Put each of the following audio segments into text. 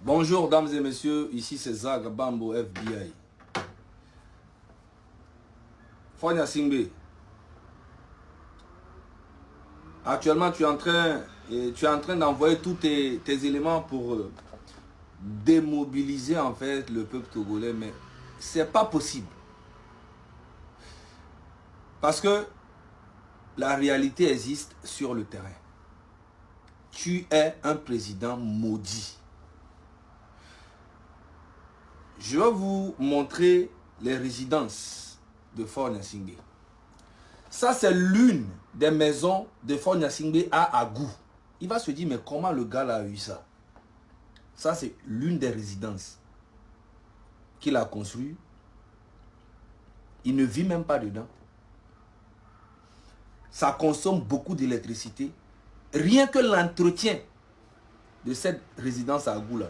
Bonjour dames et messieurs, ici c'est Zag Bambo FBI. Fonya Singbe, actuellement tu es en train d'envoyer tous tes éléments pour démobiliser en fait le peuple togolais, mais c'est pas possible. Parce que la réalité existe sur le terrain. Tu es un président maudit. Je vais vous montrer les résidences de Fort Gnassingbé. Ça, c'est l'une des maisons de Fort Gnassingbé à Agou. Il va se dire, mais comment le gars a eu ça? Ça, c'est l'une des résidences qu'il a construit. Il ne vit même pas dedans. Ça consomme beaucoup d'électricité. Rien que l'entretien de cette résidence à Agou, là,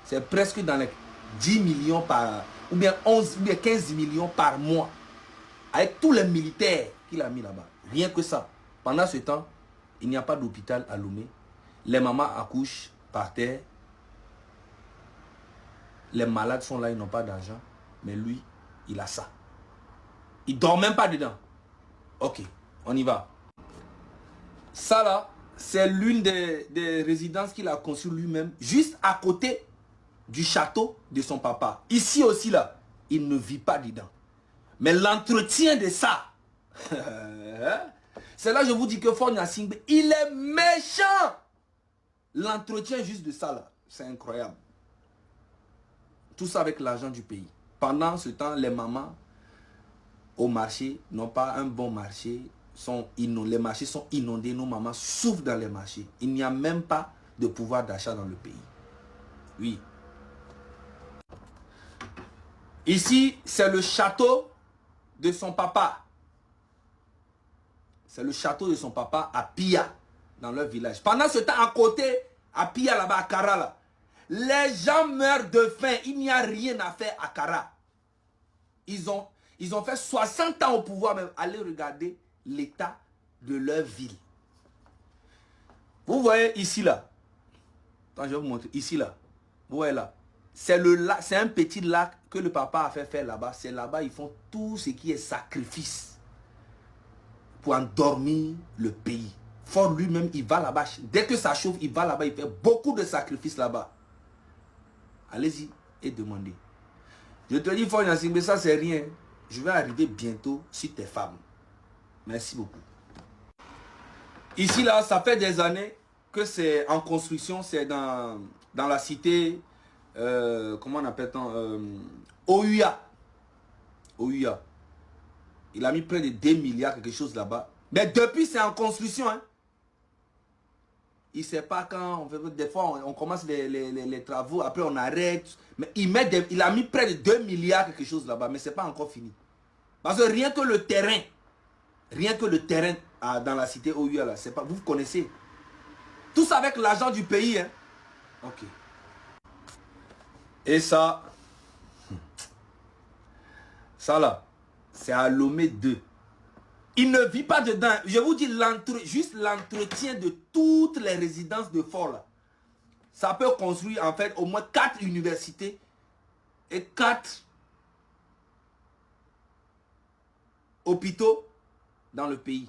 c'est presque dans les 10 millions par, ou bien 11, ou bien 15 millions par mois. Avec tous les militaires qu'il a mis là-bas. Rien que ça. Pendant ce temps, il n'y a pas d'hôpital à Lomé. Les mamans accouchent par terre. Les malades sont là, ils n'ont pas d'argent. Mais lui, il a ça. Il ne dort même pas dedans. Ok, on y va. Ça là, c'est l'une des résidences qu'il a conçues lui-même, juste à côté du château de son papa. Ici aussi là, il ne vit pas dedans. Mais l'entretien de ça, c'est là que je vous dis que Fort Gnassingbé, il est méchant. L'entretien juste de ça là, c'est incroyable. Tout ça avec l'argent du pays. Pendant ce temps, les mamans au marché n'ont pas un bon marché. Les marchés sont inondés, nos mamans souffrent dans les marchés. Il n'y a même pas de pouvoir d'achat dans le pays. Oui. Ici, c'est le château de son papa. C'est le château de son papa à Pia, dans leur village. Pendant ce temps, à côté, à Pia, là-bas, à Kara, là, les gens meurent de faim. Il n'y a rien à faire à Kara. Ils ont fait 60 ans au pouvoir, mais allez regarder l'état de leur ville. Vous voyez ici, là. Attends, je vais vous montrer. Ici, là. Vous voyez là. C'est un petit lac que le papa a fait faire là-bas. C'est là-bas, ils font tout ce qui est sacrifice pour endormir le pays. Fort lui-même, il va là-bas. Dès que ça chauffe, il va là-bas. Il fait beaucoup de sacrifices là-bas. Allez-y et demandez. Je te dis, Fort Gnassingbé, ça c'est rien. Je vais arriver bientôt sur tes femmes. Merci beaucoup. Ici, là, ça fait des années que c'est en construction. C'est dans la cité... comment on appelle-t-on Ouya. Ouya. Il a mis près de 2 milliards quelque chose là-bas. Mais depuis c'est en construction. Hein. Il ne sait pas quand on fait, des fois on commence les travaux, après on arrête. Mais il a mis près de 2 milliards quelque chose là-bas. Mais ce n'est pas encore fini. Parce que rien que le terrain dans la cité Ouya là, c'est pas, vous connaissez. Tout ça avec l'argent du pays. Hein. Ok. Et ça là, c'est à Lomé 2. Il ne vit pas dedans. Je vous dis, juste l'entretien de toutes les résidences de Fort là. Ça peut construire en fait au moins 4 universités et 4 hôpitaux dans le pays.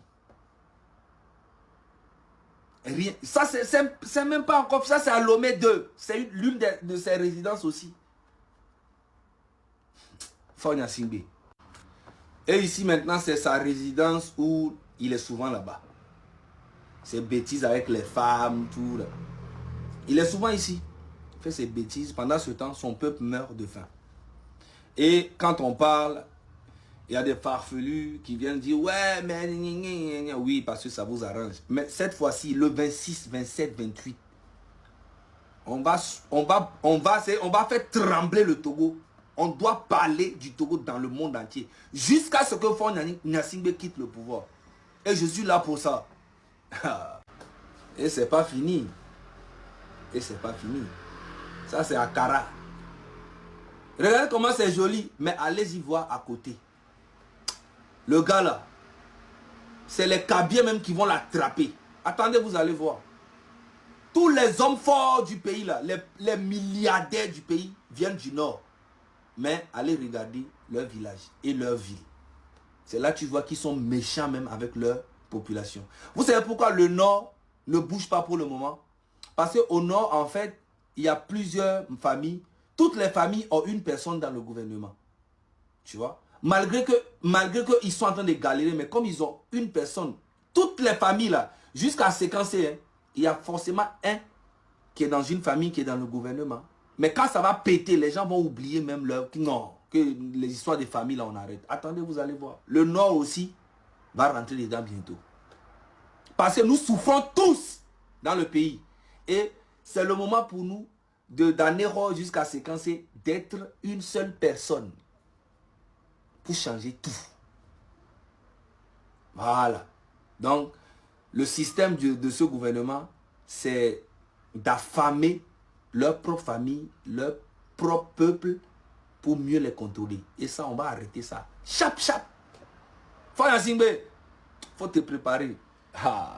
Rien. Ça, c'est même pas encore. Ça, c'est à Lomé 2. C'est l'une de ses résidences aussi. Fort Gnassingbé. Et ici, maintenant, c'est sa résidence où il est souvent là-bas. Ses bêtises avec les femmes, tout. Là. Il est souvent ici. Il fait ses bêtises. Pendant ce temps, son peuple meurt de faim. Et quand on parle, il y a des farfelus qui viennent dire, ouais, mais oui, parce que ça vous arrange. Mais cette fois-ci, le 26, 27, 28, on va faire trembler le Togo. On doit parler du Togo dans le monde entier. Jusqu'à ce que Fort Gnassingbé quitte le pouvoir. Et je suis là pour ça. Et c'est pas fini. Et c'est pas fini. Ça, c'est à Kara. Regardez comment c'est joli. Mais allez-y voir à côté. Le gars là, c'est les cabiers même qui vont l'attraper. Attendez, vous allez voir. tous les hommes forts du pays, là, les milliardaires du pays viennent du nord. Mais allez regarder leur village et leur ville. C'est là que tu vois qu'ils sont méchants même avec leur population. Vous savez pourquoi le nord ne bouge pas pour le moment? Parce qu'au nord, en fait, il y a plusieurs familles. Toutes les familles ont une personne dans le gouvernement. Tu vois? Malgré qu'ils sont en train de galérer, mais comme ils ont une personne, toutes les familles là, jusqu'à séquencer, hein, il y a forcément un qui est dans une famille qui est dans le gouvernement. Mais quand ça va péter, les gens vont oublier même non, que les histoires de famille là, on arrête. Attendez, vous allez voir. Le nord aussi va rentrer dedans bientôt. Parce que nous souffrons tous dans le pays. Et c'est le moment pour nous, d'Anero jusqu'à séquencer, d'être une seule personne pour changer tout. Voilà. Donc, le système de ce gouvernement, c'est d'affamer leur propre famille, leur propre peuple pour mieux les contrôler. Et ça, on va arrêter ça. Chap, chap. Faut te préparer. Ah.